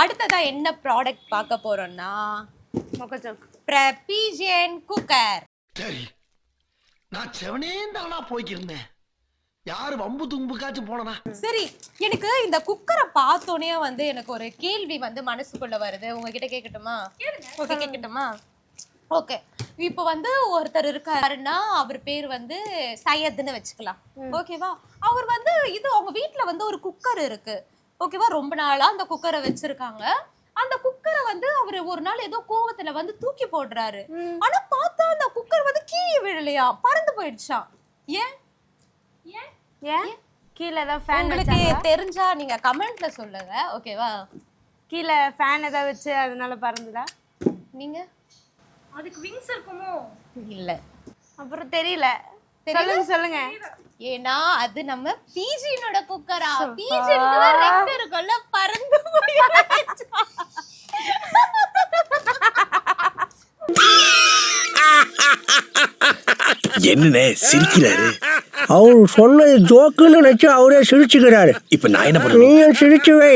அடுத்ததா என்ன ப்ராடக்ட் பார்க்க போறோம்னா பிஜிஎன் குக்கர். சரி, நான் செவனேந்தானா போய்க்கிருந்தேன். யாரு வம்பு தும்புக்காச்சும் போனனா? சரி, எனக்கு இந்த குக்கரை பார்த்தோன்னே வந்து எனக்கு ஒரு கேள்வி வந்து மனசுக்குள்ள வருது. உங்ககிட்ட கேட்கட்டுமா? ஓகே, கேட்கட்டுமா? ஓகே, இப்போ வந்து ஒருத்தர் இருக்காருன்னா அவர் பேர் வந்து சையத்னு வச்சுக்கலாம். ஓகேவா? அவர் வந்து இது அவங்க வீட்டுல வந்து ஒரு குக்கர் இருக்கு. ஓகேவா? ரொம்ப நாளா அந்த குக்கரை வச்சிருக்காங்க. அந்த குக்கரை வந்து அவரு ஒரு நாள் ஏதோ கோவத்துல வந்து தூக்கி போடுறாரு. ஆனா பார்த்தா அந்த குக்கர் வந்து கீழே விழலையா, பறந்து போயிடுச்சாம். ஏன் ஏன் கீழ ஏதாவது ஃபேன் உங்களுக்கு தெரிஞ்சா நீங்க கமெண்ட்ல சொல்லுங்க. ஓகேவா? கீழ ஃபேன் ஏதாவது வச்சு அதனால பறந்துதா? நீங்க அதுக்கு விங்ஸ் இருக்குமோ? இல்ல. அப்புறம் தெரியல. சொல்லுங்க. ஏன்னா அது நம்ம பிஜினோட குக்கரா. பிஜினுக்கு ரெக்க இருக்குல்ல, பறந்து போயிடுச்சு. என்னனே சிரிக்கிறாரு? அவர் சொன்னது ஜோக்குன்னு நினைச்சு அவரே சிரிச்சுக்கிறாரு. இப்ப நான் என்ன பண்ணுவேன்? நீயும் சிரிச்சுவே.